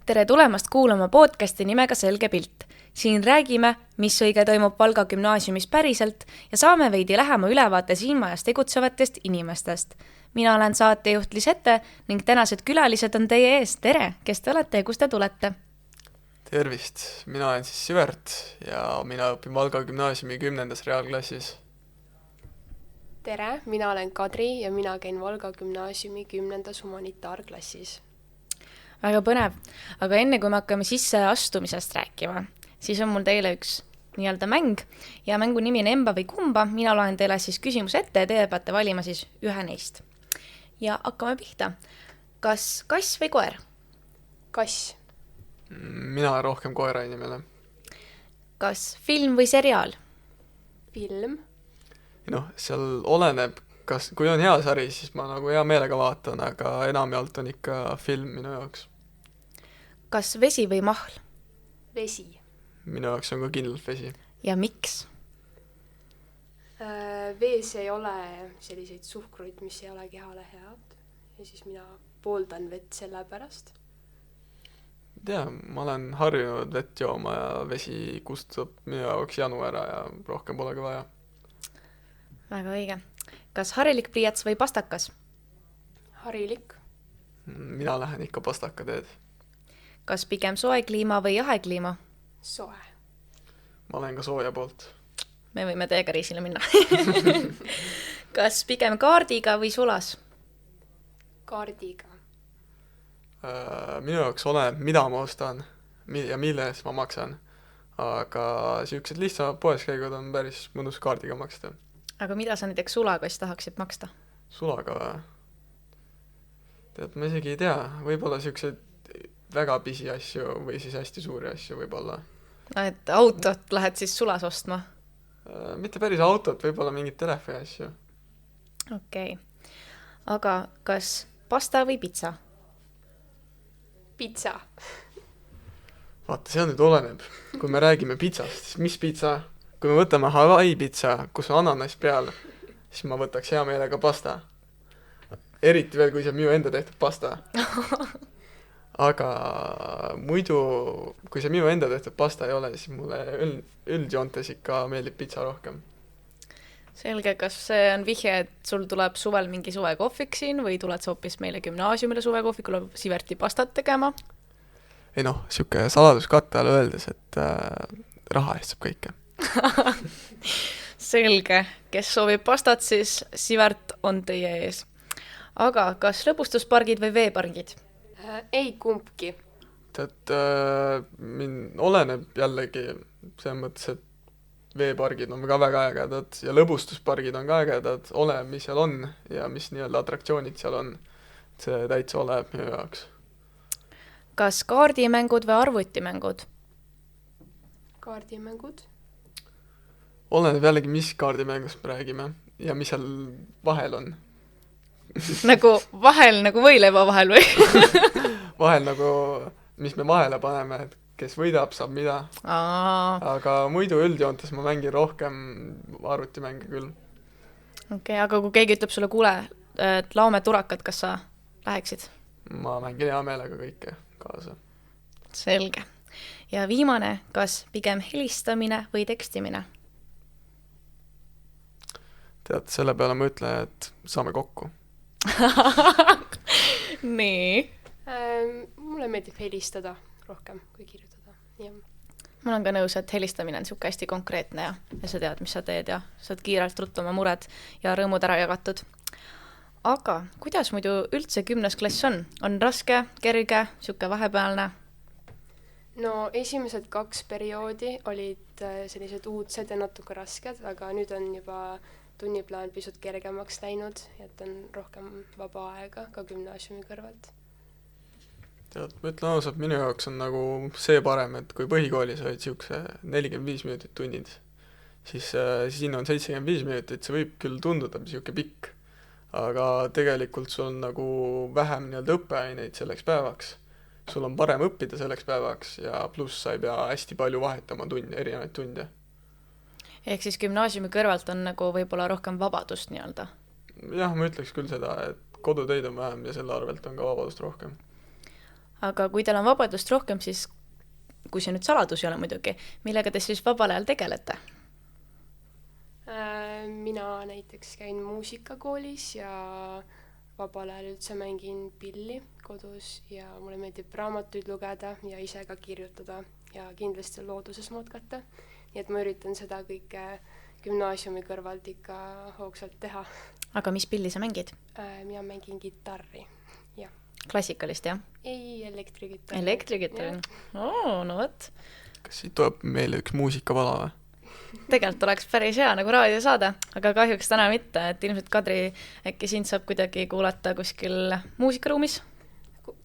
Tere tulemast kuulama podcasti nimega Selge pilt. Siin räägime, mis õige toimub Valga gümnaasiumis päriselt ja saame veidi lähema ülevaate siin majas tegutsevatest inimestest. Mina olen saatejuht Lisette ning tänased külalised on teie ees. Tere, kes te olete ja kust te tulete? Tervist, mina olen siis Sivert ja mina õpin Valga gümnaasiumi 10. reaalklassis. Tere, mina olen Kadri ja mina käin Valga gümnaasiumi 10. humanitaarklassis. Väga põnev, aga enne kui me hakkame sisse astumisest rääkima, siis on mul teile üks nii-öelda mäng ja mängu nimi on Emba või kumba. Mina loen teile siis küsimus ette ja te peate valima siis ühe neist. Ja hakkame pihta. Kas kass või koer? Kass. Mina olen rohkem koera inimene. Kas film või seriaal? Film. Seal oleneb, kui on hea sari, siis ma nagu hea meelega vaatan, aga enamjaolt on ikka film minu jaoks. Kas vesi või mahl? Vesi. Minu jaoks on ka kindlalt vesi. Ja miks? Vees ei ole selliseid suhkruid, mis ei ole kehale head. Ja siis mina pooldan vett selle pärast. Ma olen harjunud vett jooma ja vesi kustutab minu jaoks janu ära ja rohkem polegi vaja. Väga õige. Kas harilik pliiats või pastakas? Harilik. Mina lähen ikka pastaka teed. Kas pigem soe kliima või jahe kliima? Soe. Ma olen ka sooja poolt. Me võime teiega reisile minna. Kas pigem kaardiga või sulas? Kaardiga. Minu jaoks oleneb, mida ma ostan ja mille eest ma maksan. Aga siuksed lihtsamad poeskäigud on päris mõnus kaardiga maksta. Aga mida sa näiteks sulaga siis tahaksid maksta? Sulaga või? Ma isegi ei tea. Võib-olla siuksed väga pisi asju või siis hästi suuri asju võib-olla. Et autot lähed siis sulas ostma? Mitte päris autot, võib-olla mingit telefoni asju. Okei. Aga kas pasta või pitsa? Pitsa. Vaata, see nüüd oleneb. Kui me räägime pitsast, siis mis pitsa? Kui me võtame Hawaii pitsa, kus on ananas peal, siis ma võtaks hea meelega pasta. Eriti veel, kui see on minu enda tehtud pasta. Aga muidu, kui see minu enda tehtud pasta ei ole, siis mulle üldjoontes ikka meeldib pitsa rohkem. Selge, kas see on vihje, et sul tuleb suvel mingi suvekohvik siin või tuled sa hoopis meile gümnaasiumile suvekohvikule Siverti pastat tegema? Ei siuke saladuskatte all öeldes, et raha eest saab kõike. Selge, kes soovib pastat, siis Sivert on teie ees. Aga kas lõbustuspargid või veepargid? Ei kumbki. Mind oleneb jällegi selles mõttes, et veepargid on ka väga ägedad ja lõbustuspargid on ka ägedad, oleneb, mis seal on ja mis nii-öelda atraktsioonid seal on. See täitsa oleneb minu jaoks. Kas kaardimängud või arvutimängud? Kaardimängud. Oleneb jällegi, mis kaardimängust me räägime ja mis seal vahel on. Nagu vahel, nagu võileiva vahel või? Vahel nagu, mis me vahele paneme, et kes võidab, saab mida. Aga muidu üldjoontes ma mängin rohkem arvutimänge küll. Okei, aga kui keegi ütleb sulle, kuule, et laome turakad, kas sa läheksid? Ma mängin hea meelega kõike kaasa. Selge. Ja viimane, kas pigem helistamine või tekstimine? Selle peale ma ütlen, et saame kokku. Nii. Mulle meeldib helistada rohkem kui kirjutada. Ja. Mul on ka nõus, et helistamine on siuke hästi konkreetne ja sa tead, mis sa teed ja saad kiirelt ruttu oma mured ja rõõmud ära jagatud. Aga kuidas muidu üldse 10. klass on? On raske, kerge, siuke vahepealne? Esimesed 2 perioodi olid sellised uudsed ja natuke rasked, aga nüüd on juba tunniplaan pisut kergemaks läinud, et on rohkem vaba aega ka gümnaasiumi kõrvalt. Ma ütlen ausalt, minu jaoks on nagu see parem, et kui põhikoolis olid siukse 45 minutit tunnid, siis siin on 75 minutit, see võib küll tunduda siuke pikk, aga tegelikult sul on nagu vähem nii-öelda õppeaineid selleks päevaks. Sul on parem õppida selleks päevaks ja pluss sa ei pea hästi palju vahetama erinevaid tunde. Ehk siis gümnaasiumi kõrvalt on nagu võib-olla rohkem vabadust nii-öelda? Jah, ma ütleks küll seda, et kodutöid on vähem ja selle arvelt on ka vabadust rohkem. aga kui teil on vabadust rohkem, siis kui see nüüd saladus ei ole muidugi, millega te siis vabal ajal tegelete? Mina näiteks käin muusikakoolis ja vabal ajal üldse mängin pilli kodus ja mulle meeldib raamatuid lugeda ja ise ka kirjutada ja kindlasti looduses matkata. Nii et ma üritan seda kõike gümnaasiumi kõrvalt ikka hoogsalt teha. Aga mis pilli sa mängid? Mina mängin kitarri, jah. Klassikalist, jah? Ei, elektrikitarri. Elektrikitarri? No võt. Kas siit tuleb meile üks muusikapala või? Tegelikult oleks päris hea nagu raadiosaade, aga kahjuks täna mitte, et ilmselt Kadri, äkki sind saab kuidagi kuulata kuskil muusikaruumis?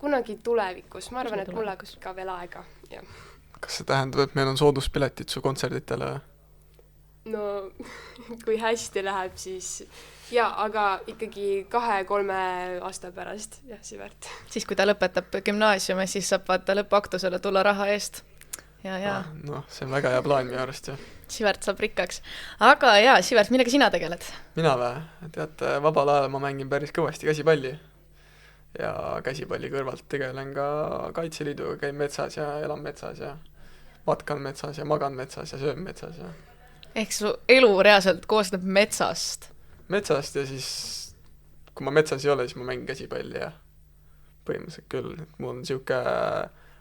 Kunagi tulevikus, ma arvan, et mul läheb ka veel aega, jah. Kas see tähendab, et meil on sooduspiletid su kontserditele? No, kui hästi läheb, siis jaa, aga ikkagi 2-3 aasta pärast, jah, Sivert. Siis, kui ta lõpetab gümnaasiumi, siis saab vaata lõpuaktusele tulla raha eest. Ja. Noh, see on väga hea plaan minu arust, jah. Sivert saab rikkaks. Aga jaa, Sivert, millega sina tegeled? Mina või? Teate, vabal ajal ma mängin päris kõvasti käsipalli. Ja käsipalli kõrvalt tegelen ka Kaitseliiduga, käin metsas ja elan metsas ja matkan metsas ja magan metsas ja söön metsas. Ja. Ehk su elu reaalselt koosneb metsast? Metsast ja siis, kui ma metsas ei ole, siis ma mängin käsipalli ja põhimõtteliselt küll. Mul on siuke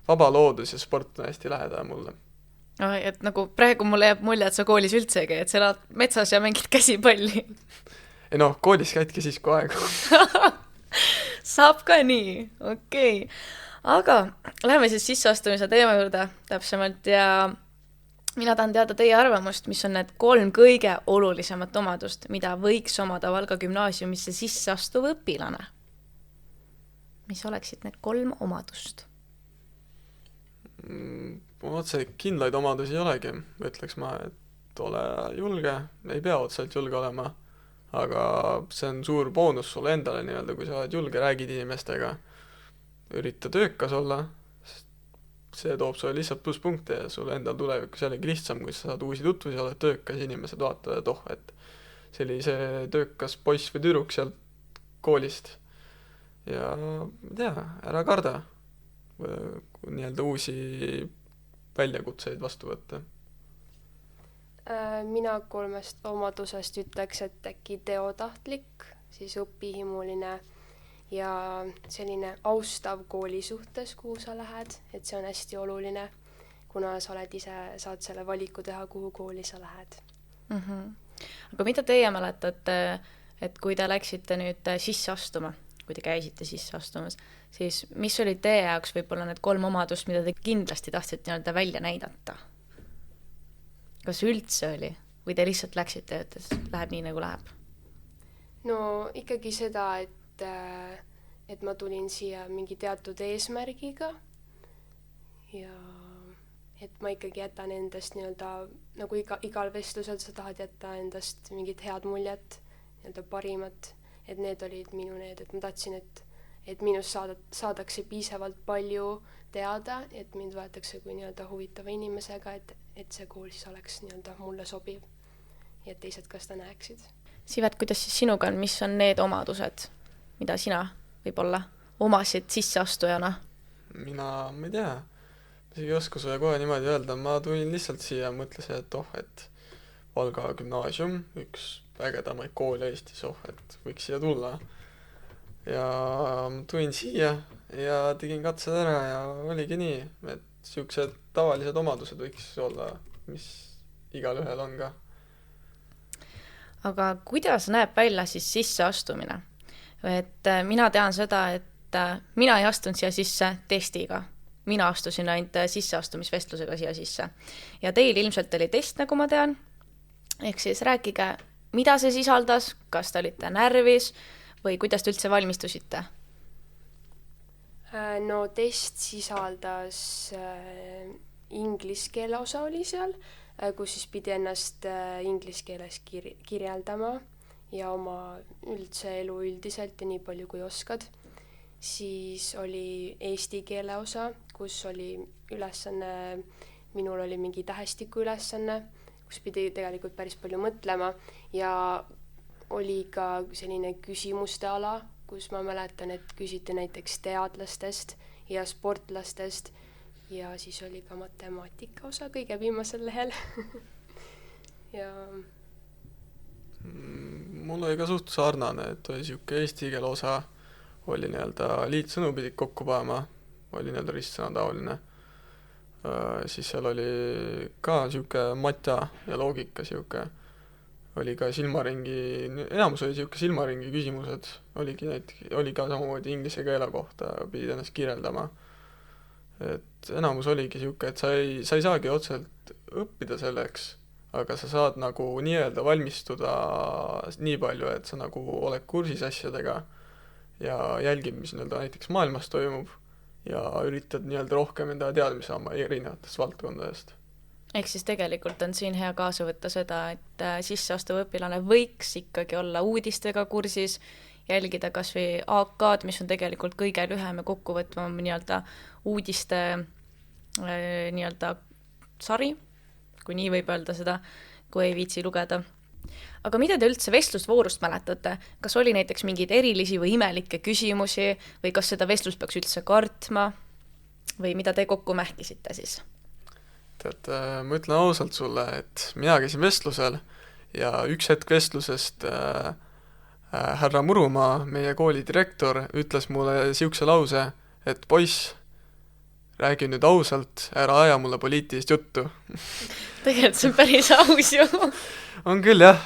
vaba loodus ja sport on hästi lähedal mulle. Et nagu praegu mulle jääb mulje, et sa koolis üldse ei käi, et sa elad metsas ja mängid käsipalli. Ei noh, koolis käidki siis, kui aegu. Saab ka nii, okei. Aga läheme siis sisseastumise teema juurde täpsemalt ja mina tahan teada teie arvamust, mis on need 3 kõige olulisemat omadust, mida võiks omada Valga gümnaasiumisse sisseastuv õpilane. Mis oleksid need 3 omadust? Otse kindlaid omadusi ei olegi, ütleks ma, et ole julge, ei pea otseselt julge olema, aga see on suur boonus sulle endale nii-öelda, kui sa oled julge, räägid inimestega, ürita töökas olla, see toob sulle lihtsalt plusspunkte ja sulle endal tulevikus jällegi lihtsam, kui sa saad uusi tutvusi, oled töökas, inimesed vaatavad, et et sellise töökas poiss või tüdruk sealt koolist ja ma tea, ära karda nii-öelda uusi väljakutseid vastu võtta. Mina 3 omadusest ütleks, et äkki teotahtlik, siis õpihimuline ja selline austav kooli suhtes, kuhu sa lähed, et see on hästi oluline, kuna sa oled ise, saad selle valiku teha, kuhu kooli sa lähed. Aga mida teie mäletate, et kui te läksite nüüd sisse astuma, kui te käisite sisse astumas, siis mis oli teie jaoks võib-olla need 3 omadust, mida te kindlasti tahtsite nii-öelda välja näidata? Kas üldse oli? Või te lihtsalt läksite, et läheb nii, nagu läheb? No ikkagi seda, et ma tulin siia mingi teatud eesmärgiga ja et ma ikkagi jätan endast nii-öelda, nagu igal vestlusel sa tahad jätta endast mingit head muljet, nii-öelda parimat, et need olid minu need, et ma tahtsin, et minust saadakse piisavalt palju teada, et mind võetakse kui nii-öelda huvitava inimesega, et see kool siis oleks nii-öelda mulle sobiv ja et teised ka seda näeksid. Sivert, kuidas siis sinuga on, mis on need omadused, mida sina võib-olla omasid sisseastujana? Mina ei tea, isegi ei oska sulle kohe niimoodi öelda, ma tulin lihtsalt siia ja mõtlesin, et Valga gümnaasium, üks ägedamaid kooli Eestis, et võiks siia tulla. Ja tulin siia ja tegin katsed ära ja oligi nii, et siuksed tavalised omadused võiks olla, mis igal ühel on ka. Aga kuidas näeb välja siis sisseastumine? Et mina tean seda, et mina ei astunud siia sisse testiga. Mina astusin ainult sisseastumisvestlusega siia sisse. Ja teil ilmselt oli test, nagu ma tean. Ehk siis rääkige, mida see sisaldas, kas te olite närvis või kuidas te üldse valmistusite? No test sisaldas inglise keele osa oli seal, kus siis pidi ennast inglise keeles kirjeldama ja oma üldse elu üldiselt ja nii palju kui oskad. Siis oli eesti keele osa, kus oli ülesanne, minul oli mingi tähestiku ülesanne, kus pidi tegelikult päris palju mõtlema ja oli ka selline küsimuste ala, kus ma mäletan, et küsiti näiteks teadlastest ja sportlastest ja siis oli ka matemaatika osa kõige viimasel lehel ja Mul oli ka suht sarnane, et oli siuke eesti keele osa, oli nii-öelda liitsõnu pidid kokku panema, oli nii-öelda ristsõna taoline. Siis seal oli ka siuke matja ja loogika siuke, oli ka silmaringi, enamus oli siuke silmaringi küsimused, oli ka samamoodi inglise keele kohta, pidid ennast kirjeldama. Et enamus oligi siuke, et sa ei saagi otseselt õppida selleks, aga sa saad nagu nii-öelda valmistuda nii palju, et sa nagu oled kursis asjadega ja jälgid, mis nii-öelda näiteks maailmas toimub ja üritad nii-öelda rohkem enda teadmisi saama erinevatest valdkondadest. Ehk siis tegelikult on siin hea kaasa võtta seda, et sisseastuv õpilane võiks ikkagi olla uudistega kursis, jälgida kas või AK-d, mis on tegelikult kõige lühem ja kokkuvõtvam nii-öelda uudiste nii-öelda sari, kui nii võib öelda seda, kui ei viitsi lugeda. Aga mida te üldse vestlusvoorust mäletate? Kas oli näiteks mingeid erilisi või imelikke küsimusi või kas seda vestlust peaks üldse kartma või mida te kokku mähkisite siis? Tead, ma ütlen ausalt sulle, et mina käisin vestlusel ja üks hetk vestlusest härra Murumaa, meie kooli direktor, ütles mulle siukse lause, et poiss, räägi nüüd ausalt, ära aja mulle poliitilist juttu. Tegelikult see on päris aus ju. On küll jah,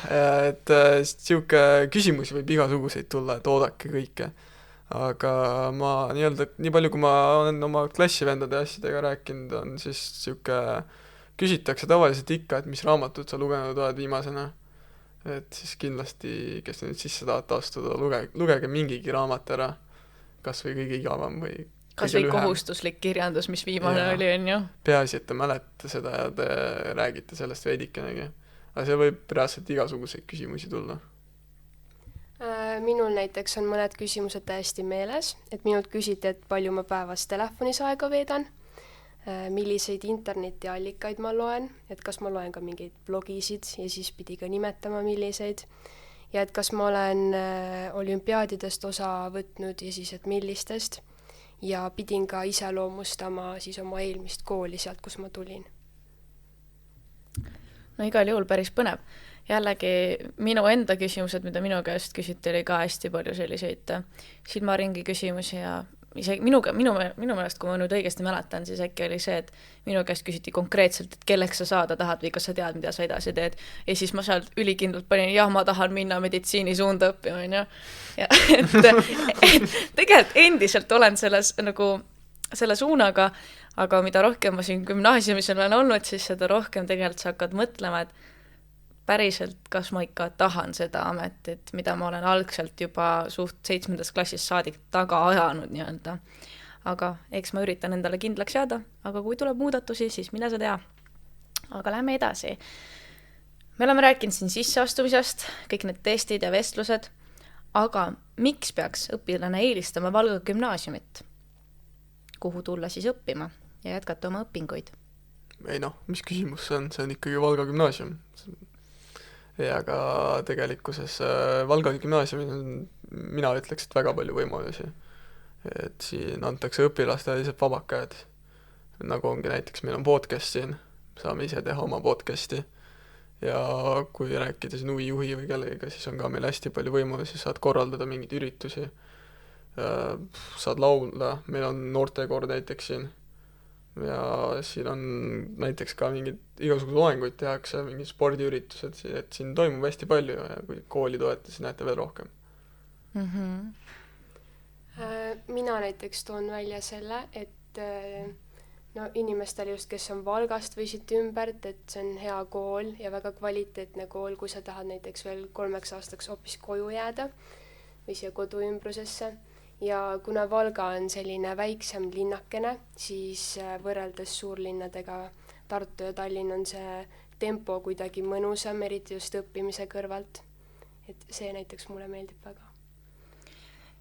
et siuke küsimusi võib igasuguseid tulla, et oodake kõike. Aga ma nii-öelda, nii palju kui ma olen oma klassivendade asjadega rääkinud, on siis siuke, küsitakse tavaliselt ikka, et mis raamatut sa lugenud oled viimasena. Et siis kindlasti, kes nüüd sisse tahate astuda, lugege mingigi raamat ära, kas või kõige igavam või kas või kohustuslik kirjandus, mis viimane oli, on ju. Peaasi, et te mäletate seda ja te räägite sellest veidikenegi. Aga see võib reaalselt igasuguseid küsimusi tulla. Minul näiteks on mõned küsimused täiesti meeles, et minult küsiti, et palju ma päevas telefonis aega veedan, milliseid internetiallikaid ma loen, et kas ma loen ka mingeid blogisid ja siis pidi ka nimetama milliseid, ja et kas ma olen olümpiaadidest osa võtnud ja siis, et millistest, ja pidin ka iseloomustama siis oma eelmist kooli sealt, kus ma tulin. No igal juhul päris põnev. Jällegi minu enda küsimused, mida minu käest küsiti, oli ka hästi palju selliseid silmaringi küsimusi ja isegi minu meelest, kui ma nüüd õigesti mäletan, siis äkki oli see, et minu käest küsiti konkreetselt, et kelleks sa saada tahad või kas sa tead, mida sa edasi teed. Ja siis ma sealt ülikindlalt panin, jah, ma tahan minna meditsiini suunda õppima, on ju. Ja et tegelikult endiselt olen selle suunaga, aga mida rohkem ma siin gümnaasiumis olen olnud, siis seda rohkem tegelikult sa hakkad mõtlema, et päriselt, kas ma ikka tahan seda ametit, mida ma olen algselt juba suht 7. klassis saadik taga ajanud nii-öelda. Aga eks ma üritan endale kindlaks jääda, aga kui tuleb muudatusi, siis mine sa tea. Aga lähme edasi. Me oleme rääkinud siin sisseastumisest, kõik need testid ja vestlused, aga miks peaks õpilane eelistama Valga gümnaasiumit? Kuhu tulla siis õppima ja jätkata oma õpinguid? Ei noh, mis küsimus see on ikkagi Valga gümnaasium. Ja ka tegelikkuses Valga gümnaasiumis on, mina ütleks, et väga palju võimalusi. Et siin antakse õpilastele lihtsalt vabakad. Nagu ongi näiteks, meil on podcast siin, saame ise teha oma podcasti. Ja kui rääkida siin huvijuhi või kellega, siis on ka meil hästi palju võimalusi, saad korraldada mingeid üritusi, saad laulda, meil on noortekoor näiteks siin. Ja siin on näiteks ka mingid igasugused loenguid tehakse, mingid spordiüritused, et siin toimub hästi palju ja kui kooli toete, siis näete veel rohkem. Mina näiteks toon välja selle, et inimestel just, kes on Valgast või siit ümbert, et see on hea kool ja väga kvaliteetne kool, kui sa tahad näiteks veel 3 aastaks hoopis koju jääda või siia koduümbrusesse. Ja kuna Valga on selline väiksem linnakene, siis võrreldes suurlinnadega Tartu ja Tallinn on see tempo kuidagi mõnusam, eriti just õppimise kõrvalt. Et see näiteks mulle meeldib väga.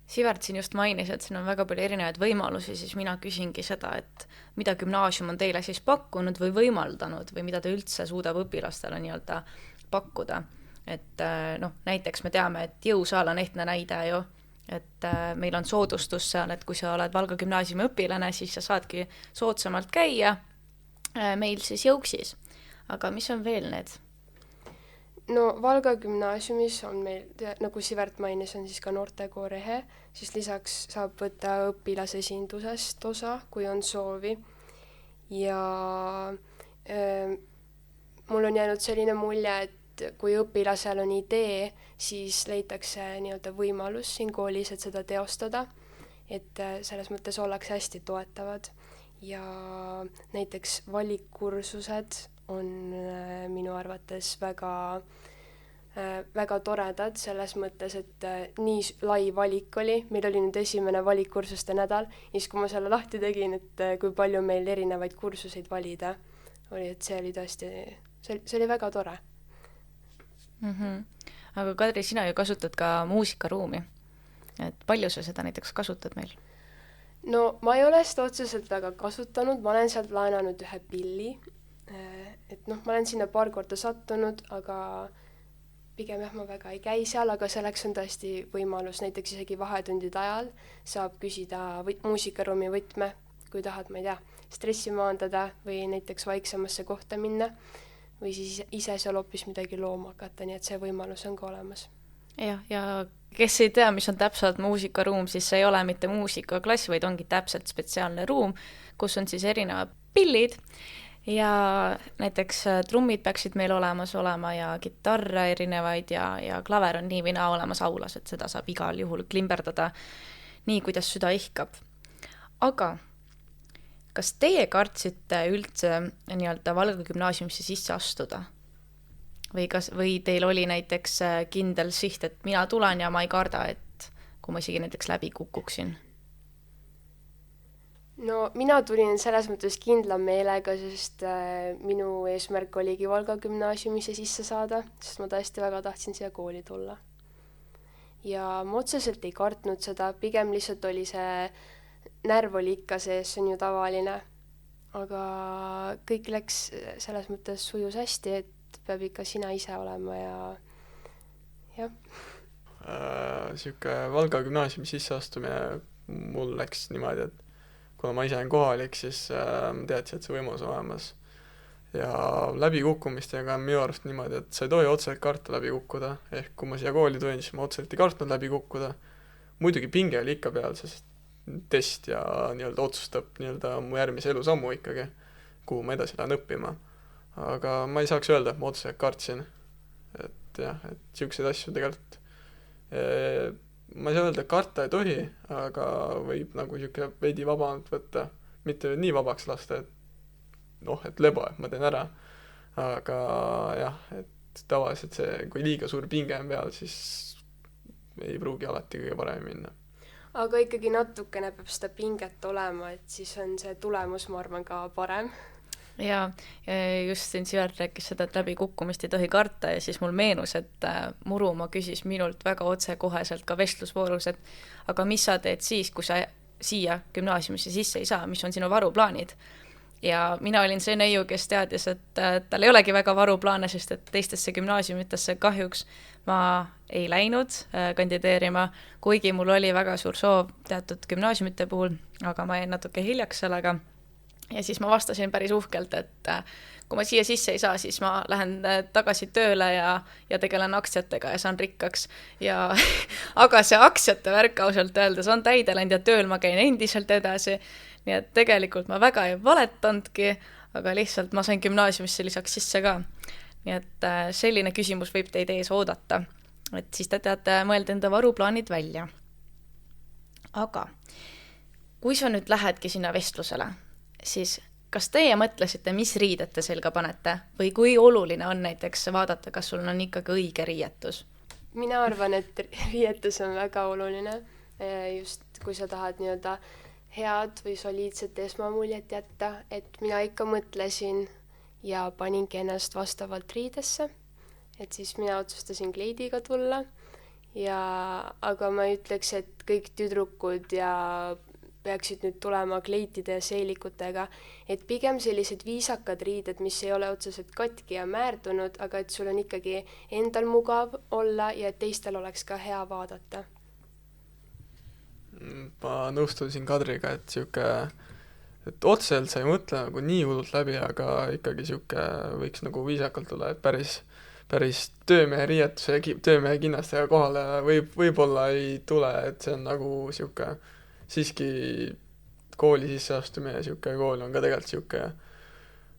Sivert siin just mainis, et siin on väga palju erinevaid võimalusi, siis mina küsingi seda, et mida gümnaasium on teile siis pakkunud või võimaldanud või mida ta üldse suudab õpilastele nii-öelda pakkuda. Et näiteks me teame, et jõusaal on ehtne näide ju, et meil on soodustus seal, et kui sa oled Valga gümnaasiumi õpilane, siis sa saadki soodsamalt käia meil siis Jõuksis. Aga mis on veel need? No Valga gümnaasiumis on meil, nagu Sivert mainis, on siis ka noortekoor Ehe, siis lisaks saab võtta õpilasesindusest osa, kui on soovi. Ja mul on jäänud selline mulje, et kui õpilasel on idee, siis leitakse nii-öelda võimalus siin koolis, et seda teostada, et selles mõttes ollakse hästi toetavad. Ja näiteks valikkursused on minu arvates väga toredad selles mõttes, et nii lai valik oli. Meil oli nüüd esimene valikkursuste nädal, ja siis kui ma selle lahti tegin, et kui palju meil erinevaid kursuseid valida oli, et see oli tõesti, see oli väga tore. Aga Kadri, sina ju kasutad ka muusikaruumi. Et palju sa seda näiteks kasutad meil? No ma ei ole seda otseselt väga kasutanud, ma olen sealt laenanud ühe pilli. Et ma olen sinna paar korda sattunud, aga pigem ma väga ei käi seal, aga selleks on tõesti võimalus, näiteks isegi vahetundide ajal saab küsida muusikaruumi võtme, kui tahad, ma ei tea, stressi maandada või näiteks vaiksemasse kohta minna või siis ise seal hoopis midagi looma hakata, nii et see võimalus on ka olemas. Ja kes ei tea, mis on täpselt muusikaruum, siis see ei ole mitte muusikaklass, vaid ongi täpselt spetsiaalne ruum, kus on siis erinevad pillid ja näiteks trummid peaksid meil olemas olema ja kitarre erinevaid ja klaver on nii või naa olemas aulas, et seda saab igal juhul klimberdada nii, kuidas süda ihkab. Aga kas teie kartsite üldse nii-öelda Valga gümnaasiumisse sisse astuda? Või teil oli näiteks kindel siht, et mina tulen ja ma ei karda, et kui ma isegi näiteks läbi kukuksin? No mina tulin selles mõttes kindla meelega, sest minu eesmärk oligi Valga gümnaasiumisse sisse saada, sest ma tõesti väga tahtsin siia kooli tulla. Ja ma otseselt ei kartnud seda, pigem lihtsalt oli see närv oli ikka sees, see on ju tavaline. Aga kõik läks selles mõttes sujus hästi, et peab ikka sina ise olema ja jah. Siuke Valga gümnaasiumi sisseastumine mul läks niimoodi, et kuna ma ise olen kohalik, siis ma teadsin, et see võimalus on olemas. Ja läbikukkumistega on minu arust niimoodi, et sa ei tohi otseselt karta läbi kukkuda. Ehk kui ma siia kooli tulin, siis ma otseselt ei kartnud läbi kukkuda. Muidugi pinge oli ikka peal, sest test ja nii-öelda otsustab nii-öelda mu järgmise elusammu ikkagi, kuhu ma edasi lähen õppima. Aga ma ei saaks öelda, et ma otseselt kartsin. Et jah, et siukseid asju tegelikult ma ei saa öelda, et karta ei tohi, aga võib nagu siuke veidi vabamalt võtta, mitte nii vabaks lasta, et lebo, et ma teen ära. Aga jah, et tavaliselt see, kui liiga suur pinge on peal, siis ei pruugi alati kõige paremini minna. Aga ikkagi natukene peab seda pinget olema, et siis on see tulemus, ma arvan, ka parem. Ja just siin Sivert rääkis seda, et läbi kukkumist ei tohi karta ja siis mul meenus, et Murumaa küsis minult väga otsekoheselt ka vestlusvoorus, et aga mis sa teed siis, kui sa siia gümnaasiumisse sisse ei saa, mis on sinu varuplaanid? Ja mina olin see neiu, kes teadis, et tal ei olegi väga varuplaane, sest et teistesse gümnaasiumitesse kahjuks ma ei läinud kandideerima, kuigi mul oli väga suur soov teatud gümnaasiumite puhul, aga ma jäin natuke hiljaks sellega. Ja siis ma vastasin päris uhkelt, et kui ma siia sisse ei saa, siis ma lähen tagasi tööle ja tegelen aktsiatega ja saan rikkaks. Aga see aktsiate värk ausalt öeldes on täide läinud ja tööl ma käin endiselt edasi. Nii et tegelikult ma väga ei valetandki, aga lihtsalt ma sain gümnaasiumisse lisaks sisse ka. Nii et selline küsimus võib teid ees oodata. Et siis te teate mõelda enda varuplaanid välja. Aga kui sa nüüd lähedki sinna vestlusele, siis kas teie mõtlesite, mis riided te selga panete või kui oluline on näiteks vaadata, kas sul on ikkagi õige riietus? Mina arvan, et riietus on väga oluline, just kui sa tahad nii-öelda head või soliidset esmamuljet jätta, et mina ikka mõtlesin ja paningi ennast vastavalt riidesse, et siis mina otsustasin kleidiga tulla, aga ma ei ütleks, et kõik tüdrukud ja peaksid nüüd tulema kleitide ja seelikutega, et pigem sellised viisakad riided, mis ei ole otseselt katki ja määrdunud, aga et sul on ikkagi endal mugav olla ja et teistel oleks ka hea vaadata. Ma nõustun siin Kadriga, et et otseselt sa ei mõtle nagu nii hullult läbi, aga ikkagi võiks nagu viisakalt olla, et päris töömehe riietuse ja töömehe kinnastega kohale võib-olla ei tule, et see on nagu siiski kooli sisseastumine, kool on ka tegelikult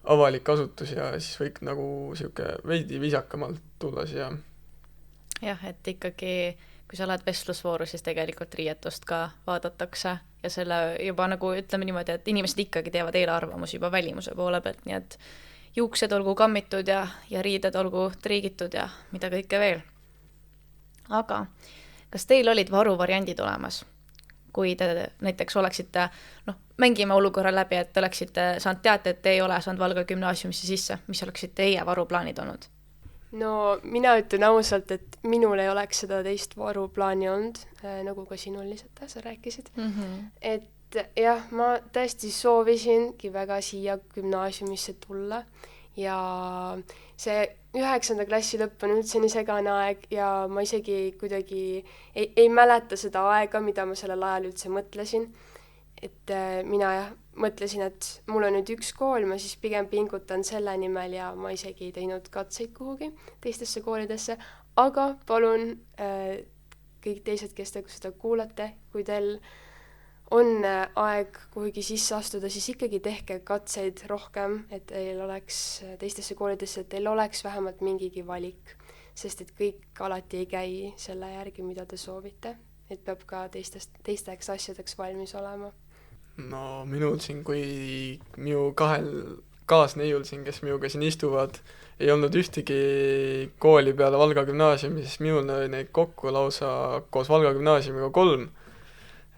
avalik asutus ja siis võiks nagu veidi viisakamalt tulla siia. jah, et ikkagi kui sa oled vestlusvooru, siis tegelikult riietust ka vaadatakse ja selle juba nagu ütleme niimoodi, et inimesed ikkagi teevad eelarvamusi juba välimuse poole pealt, nii et juuksed olgu kammitud ja riided olgu triigitud ja mida kõike veel. Aga kas teil olid varuvariandid olemas? Kui te näiteks oleksite, mängime olukorra läbi, et te oleksite saanud teate, et te ei ole saanud Valga gümnaasiumisse sisse, mis oleksid teie varuplaanid olnud? No mina ütlen ausalt, et minul ei oleks seda teist varuplaani olnud, nagu ka sinul lihtsalt, sa rääkisid. Et jah, ma tõesti soovisingi väga siia gümnaasiumisse tulla ja see 9. klassi lõpp on üldse nii segane aeg ja ma isegi kuidagi ei mäleta seda aega, mida ma sellel ajal üldse mõtlesin. Et mina jah, mõtlesin, et mul on nüüd üks kool, ma siis pigem pingutan selle nimel ja ma isegi ei teinud katseid kuhugi teistesse koolidesse, aga palun kõik teised, kes te seda kuulate, kui teil on aeg kuhugi sisse astuda, siis ikkagi tehke katseid rohkem, et teil oleks teistesse koolidesse, et teil oleks vähemalt mingigi valik, sest et kõik alati ei käi selle järgi, mida te soovite, et peab ka teisteks asjadeks valmis olema. No minul siin, kui minu kahel kaasneiul siin, kes minuga siin istuvad, ei olnud ühtegi kooli peale Valga gümnaasiumi, siis minul oli neid kokku lausa koos Valga gümnaasiumiga 3.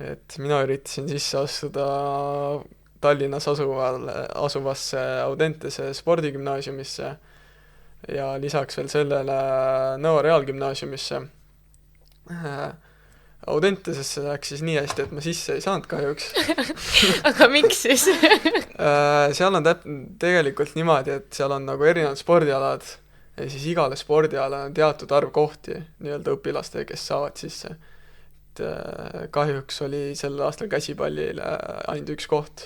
Et mina üritasin sisse astuda Tallinnas asuvasse Audentese spordigümnaasiumisse ja lisaks veel sellele Nõo reaalgümnaasiumisse. Audentesesse läks siis nii hästi, et ma sisse ei saanud kahjuks. Aga miks siis? Seal on tegelikult niimoodi, et seal on nagu erinevad spordialad ja siis igale spordiala on teatud arv kohti nii-öelda õpilaste, kes saavad sisse. Kahjuks oli sel aastal käsipallile ainult üks koht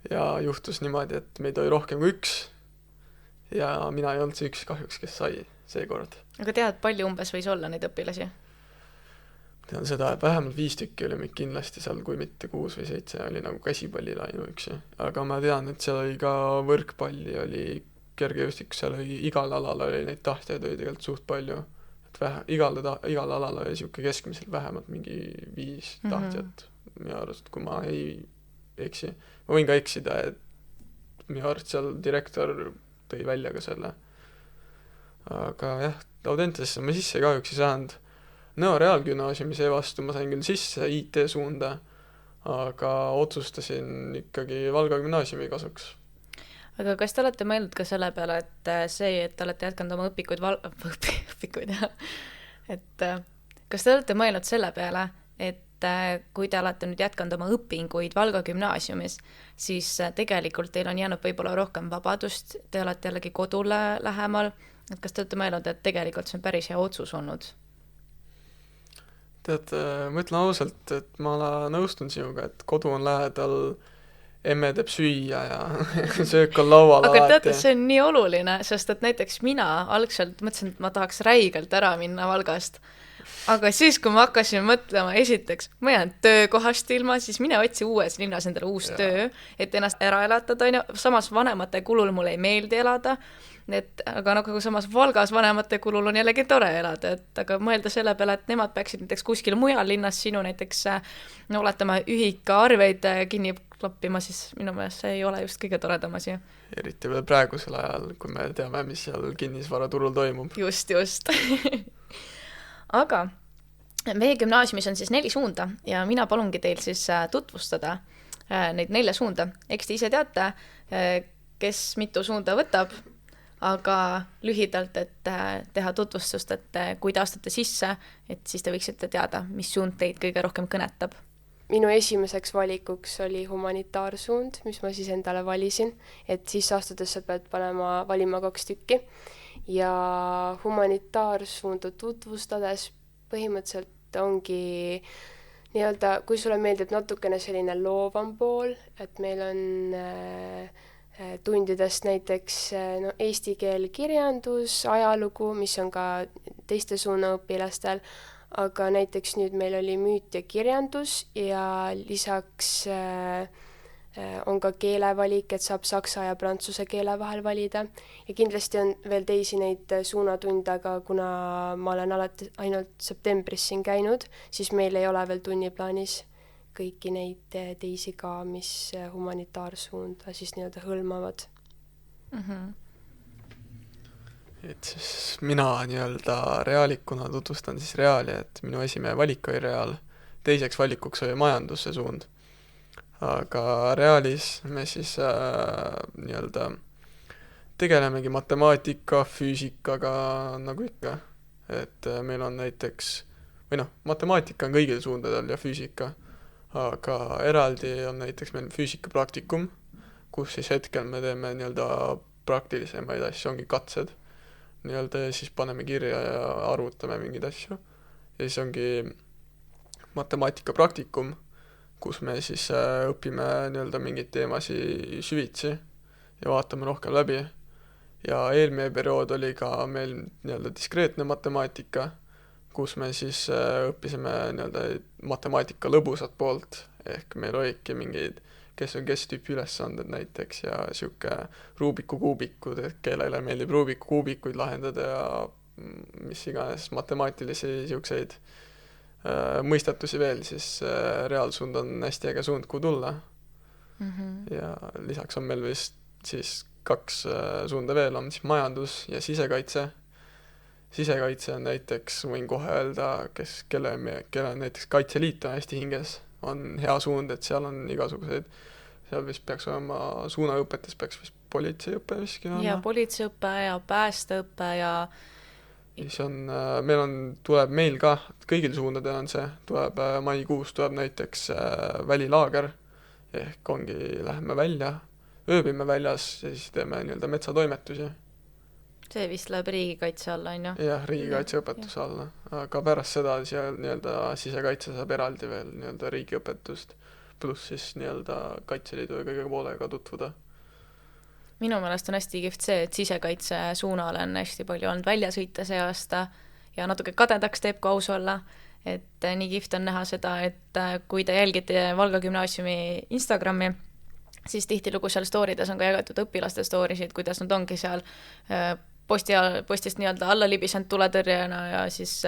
ja juhtus niimoodi, et meid oli rohkem kui üks ja mina ei olnud see üks kahjuks, kes sai seekord. Aga tead, palju umbes võis olla neid õpilasi? Tean seda, et vähemalt 5 tükki oli meid kindlasti seal, kui mitte 6 või 7 oli nagu käsipallil ainuüksi. Aga ma tean, et seal oli ka võrkpalli, oli kergejõustik, seal oli igal alal oli neid tahtjaid oli tegelikult suht palju. Et igal alal oli siuke keskmiselt vähemalt mingi 5 tahtjat minu arust, kui ma ei eksi. Ma võin ka eksida, et minu arust seal direktor tõi välja ka selle. Aga jah, Audentesse ma sisse kahjuks ei saanud. Nõo reaalgümnaasiumi seevastu ma sain küll sisse IT suunda, aga otsustasin ikkagi Valga gümnaasiumi kasuks. Aga kas te olete mõelnud ka selle peale, et see, et te olete jätkanud oma õpikuid et kas te olete mõelnud selle peale, et kui te olete nüüd jätkanud oma õpinguid Valga gümnaasiumis, siis tegelikult teil on jäänud võib-olla rohkem vabadust, te olete jällegi kodule lähemal, et kas te olete mõelnud, et tegelikult see on päris hea otsus olnud? Tead, ma ütlen ausalt, et ma nõustun sinuga, et kodu on lähedal, emme teeb süüa ja söök on laual alati. Aga teate, see on nii oluline, sest et näiteks mina algselt mõtlesin, et ma tahaks räigelt ära minna Valgast. Aga siis, kui ma hakkasin mõtlema, esiteks, ma jään töökohast ilma, siis mine otsi uues linnas endale uus töö, et ennast ära elatada, samas vanemate kulul mulle ei meeldi elada, aga nagu samas Valgas vanemate kulul on jällegi tore elada, et aga mõelda selle peale, et nemad peaksid näiteks kuskil mujal linnas sinu näiteks oletama ühika arveid kinni klappima, siis minu meelest see ei ole just kõige toredam asi. Eriti veel praegusel ajal, kui me teame, mis seal kinnisvaraturul toimub. Just. Aga meie gümnaasiumis on siis 4 suunda ja mina palungi teil siis tutvustada neid 4 suunda. Eks te ise teate, kes mitu suunda võtab, aga lühidalt, et teha tutvustust, et kui te astate sisse, et siis te võiksite teada, mis suund teid kõige rohkem kõnetab. Minu esimeseks valikuks oli humanitaarsuund, mis ma siis endale valisin, et sisse astudes sa pead valima 2 tükki ja humanitaarsuundu tutvustades põhimõtteliselt ongi nii-öelda, kui sulle meeldib natukene selline loovam pool, et meil on tundidest näiteks eesti keel, kirjandus, ajalugu, mis on ka teiste suunaõpilastel, aga näiteks nüüd meil oli müüt ja kirjandus ja lisaks on ka keelevalik, et saab saksa ja prantsuse keele vahel valida. Ja kindlasti on veel teisi neid suunatunde, aga kuna ma olen alati ainult septembris siin käinud, siis meil ei ole veel tunniplaanis kõiki neid teisi ka, mis humanitaarsuunda siis nii-öelda hõlmavad. Et siis mina nii-öelda reaalikuna tutvustan siis reaali, et minu esimene valik oli reaal, teiseks valikuks oli majanduse suund. Aga reaalis me siis nii-öelda tegelemegi matemaatika, füüsikaga nagu ikka, et meil on näiteks, matemaatika on kõigil suundadel ja füüsika, aga eraldi on näiteks meil füüsikapraktikum, kus siis hetkel me teeme nii-öelda praktilisemaid asju, ongi katsed, nii-öelda ja siis paneme kirja ja arvutame mingeid asju. Ja siis ongi matemaatikapraktikum, kus me siis õpime nii-öelda mingeid teemasi süvitsi ja vaatame rohkem läbi. Ja eelmine periood oli ka meil nii-öelda diskreetne matemaatika, kus me siis õppisime nii-öelda matemaatika lõbusat poolt, ehk meil olidki mingeid kes tüüpi ülesanded näiteks ja siuke Rubiku kuubikud, et kellele meeldib Rubiku kuubikuid lahendada ja mis iganes matemaatilisi siukseid mõistatusi veel, siis reaalsuund on hästi äge suund, kuhu tulla. Ja lisaks on meil vist siis 2 suunda veel, on siis majandus ja sisekaitse. Sisekaitse on näiteks, võin kohe öelda, kelle näiteks Kaitseliit on hästi hinges, on hea suund, et seal on igasuguseid, seal vist peaks olema suunaõpetus, peaks vist politseiõpe viski olema. Ja politseiõpe ja päästeõpe ja siis on, tuleb meil ka, kõigil suundadel on see, tuleb maikuus tuleb näiteks välilaager, ehk ongi, läheme välja, ööbime väljas ja siis teeme nii-öelda metsatoimetusi. See vist läheb riigikaitse alla, on ju? Jah, riigikaitseõpetuse alla, aga pärast seda seal nii-öelda sisekaitse saab eraldi veel nii-öelda riigiõpetust, pluss siis nii-öelda Kaitseliidu ja kõige poolega tutvuda. Minu meelest on hästi kihvt see, et sisekaitse suunal on hästi palju olnud väljasõite see aasta ja natuke kadedaks teeb, kui aus olla, et nii kihvt on näha seda, et kui te jälgite Valga gümnaasiumi Instagrami, siis tihtilugu seal stoorides on ka jagatud õpilaste stoorisid, kuidas nad ongi seal postist nii-öelda alla libisend tuletõrjena ja siis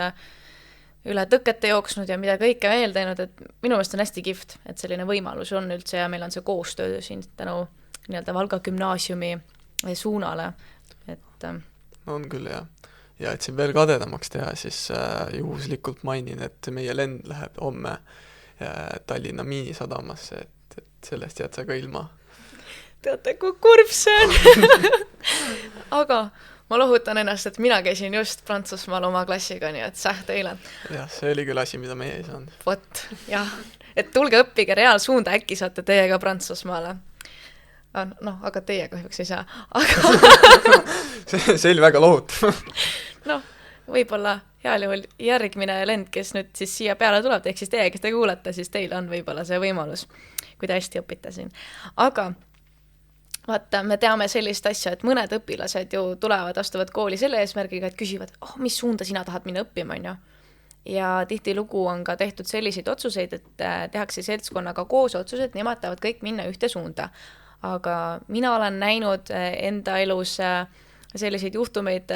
üle tõkete jooksnud ja mida kõike veel teinud, et minu meelest on hästi kihvt, et selline võimalus on üldse ja meil on see koostöö siin tänu nii-öelda Valga gümnaasiumi suunale, et on küll, jah. Ja et siin veel kadedamaks teha, siis juhuslikult mainin, et meie lend läheb homme Tallinna Miinisadamasse, et sellest jääd sa ka ilma. Teate, kui kurb see on. Aga ma lohutan ennast, et mina käisin just Prantsusmaal oma klassiga, nii et teile. Jah, see oli küll asi, mida meie ei saanud. Vot, jah. Et tulge õppige reaalsuunda, äkki saate teie ka Prantsusmaale. Aga teie kahjuks ei saa. Aga see oli väga lohutav. Võib-olla heal juhul järgmine lend, kes nüüd siis siia peale tuleb, ehk siis teie, kes te kuulete, siis teil on võib-olla see võimalus, kui te hästi õpite siin. Aga vaata, me teame sellist asja, et mõned õpilased ju tulevad, astuvad kooli selle eesmärgiga, et küsivad, mis suunda sina tahad minna õppima, on ju? Ja tihtilugu on ka tehtud selliseid otsuseid, et tehakse seltskonnaga koos otsused, nemad tahavad kõik minna ühte suunda. Aga mina olen näinud enda elus selliseid juhtumeid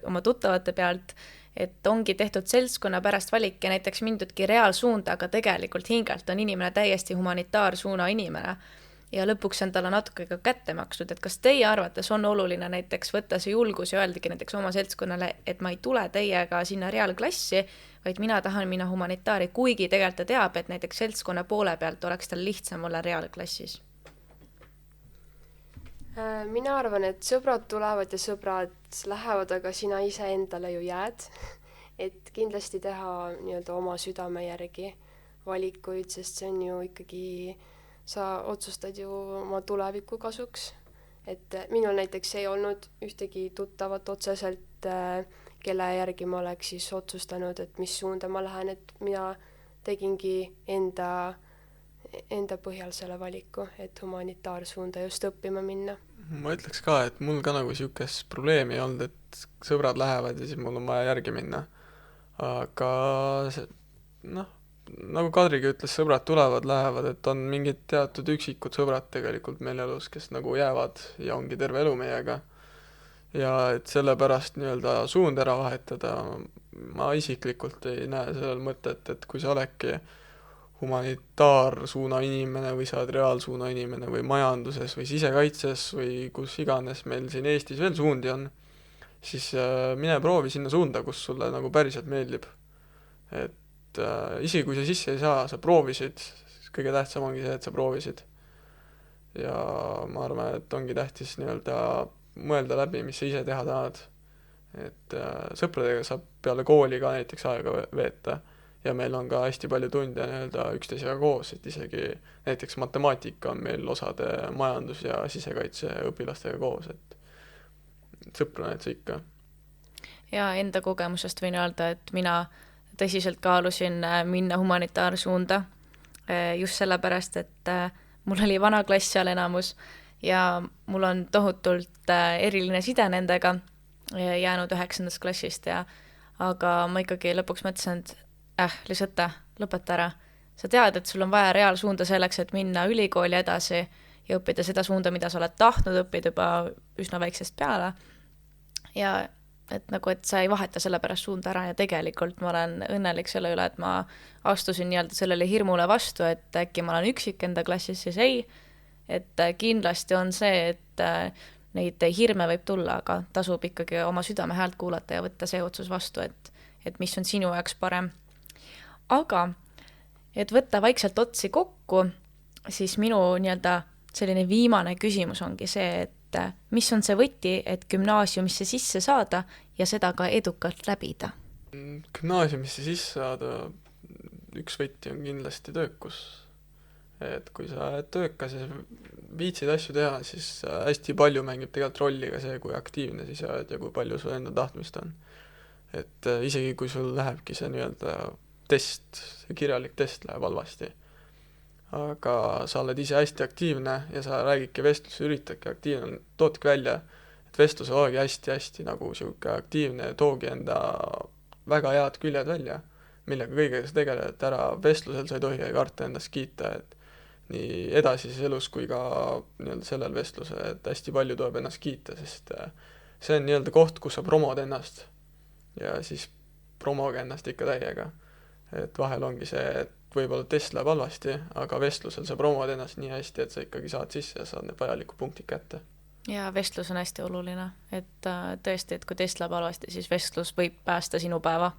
oma tuttavate pealt, et ongi tehtud seltskonna pärast valik ja näiteks mindudki reaalsuunda, aga tegelikult hingelt on inimene täiesti humanitaarsuuna inimene. Ja lõpuks on talle natuke ka kätte makstud, et kas teie arvates on oluline näiteks võtta see julgus ja öeldagi näiteks oma seltskonnale, et ma ei tule teiega sinna reaalklassi, vaid mina tahan minna humanitaari, kuigi tegelikult ta teab, et näiteks seltskonna poole pealt oleks tal lihtsam olla reaalklassis. Mina arvan, et sõbrad tulevad ja sõbrad lähevad, aga sina ise endale ju jääd. Et kindlasti teha nii-öelda oma südame järgi valikuid, sest see on ju ikkagi, sa otsustad ju oma tuleviku kasuks. Et minul näiteks ei olnud ühtegi tuttavat otseselt, kelle järgi ma oleks siis otsustanud, et mis suunda ma lähen, et mina tegingi enda põhjal selle valiku, et humanitaarsuunda just õppima minna. ma ütleks ka, et mul ka nagu niisugust probleemi ei olnud, et sõbrad lähevad ja siis mul on vaja järgi minna. Aga see, nagu Kadrigi ütles, sõbrad tulevad, lähevad, et on mingid teatud üksikud sõbrad tegelikult meil elus, kes nagu jäävad ja ongi terve elu meiega. Ja et sellepärast nii-öelda suund ära vahetada, ma isiklikult ei näe sellel mõtet, et kui sa oledki humanitaarsuuna inimene või sa oled reaalsuuna inimene või majanduses või sisekaitses või kus iganes meil siin Eestis veel suundi on, siis mine proovi sinna suunda, kus sulle nagu päriselt meeldib. Et isegi kui sa sisse ei saa, sa proovisid, kõige tähtsam ongi see, et sa proovisid. Ja ma arvan, et ongi tähtis nii-öelda mõelda läbi, mis sa ise teha tahad. Et sõpradega saab peale kooli ka näiteks aega veeta ja meil on ka hästi palju tunde nii-öelda üksteisega koos, et isegi näiteks matemaatika on meil osade majandus- ja sisekaitse õpilastega koos, et sõpru näed sa ikka. Ja enda kogemusest võin öelda, et mina tõsiselt kaalusin minna humanitaarsuunda just sellepärast, et mul oli vana klass seal enamus ja mul on tohutult eriline side nendega jäänud 9. klassist aga ma ikkagi lõpuks mõtlesin, et lihtsalt lõpeta ära. Sa tead, et sul on vaja reaalsuunda selleks, et minna ülikooli edasi ja õppida seda suunda, mida sa oled tahtnud õppida juba üsna väiksest peale. Ja et sa ei vaheta selle pärast suunda ära ja tegelikult ma olen õnnelik selle üle, et ma astusin nii-öelda sellele hirmule vastu, et äkki ma olen üksik enda klassis, siis ei. Et kindlasti on see, et neid hirme võib tulla, aga tasub ikkagi oma südame häält kuulata ja võtta see otsus vastu, et mis on sinu jaoks parem. Aga, et võtta vaikselt otsi kokku, siis minu nii-öelda selline viimane küsimus ongi see, et mis on see võti, et gümnaasiumisse sisse saada ja seda ka edukalt läbida? Gümnaasiumisse sisse saada üks võti on kindlasti töökus. Et kui sa oled töökas ja viitsid asju teha, siis hästi palju mängib tegelikult rolli ka see, kui aktiivne siis oled ja kui palju sul enda tahtmist on. Et isegi kui sul lähebki see nii-öelda test, see kirjalik test läheb halvasti, aga sa oled ise hästi aktiivne ja sa räägidki vestluse, üritadki aktiivne, toodki välja, et vestluse olegi hästi-hästi nagu siuke aktiivne, toogi enda väga head küljed välja, millega kõigega sa tegeled, et ära vestlusel sa ei tohi karta endast kiita, et nii edasises elus kui ka nii-öelda sellel vestlusel, et hästi palju tuleb ennast kiita, sest see on nii-öelda koht, kus sa promod ennast ja siis promoge ennast ikka täiega. Et vahel ongi see, et võib-olla test läheb halvasti, aga vestlusel sa promod ennast nii hästi, et sa ikkagi saad sisse ja saad need vajalikud punktid kätte. Ja vestlus on hästi oluline, et tõesti, et kui test läheb halvasti, siis vestlus võib päästa sinu päeva.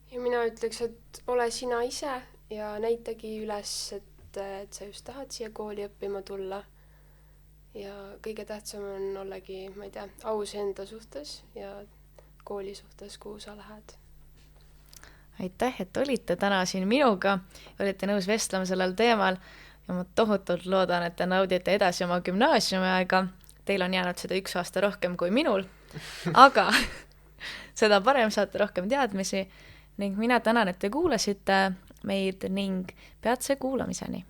Ja mina ütleks, et ole sina ise ja näitagi üles, et sa just tahad siia kooli õppima tulla. Ja kõige tähtsam on ollagi, ma ei tea, aus enda suhtes ja kooli suhtes, kuhu sa lähed. Aitäh, et olite täna siin minuga, olite nõus vestlema sellel teemal ja ma tohutult loodan, et te naudite edasi oma gümnaasiumiaega. Teil on jäänud seda 1 aasta rohkem kui minul, aga seda parem saate rohkem teadmisi ning mina tänan, et te kuulasite meid ning peatse kuulamiseni.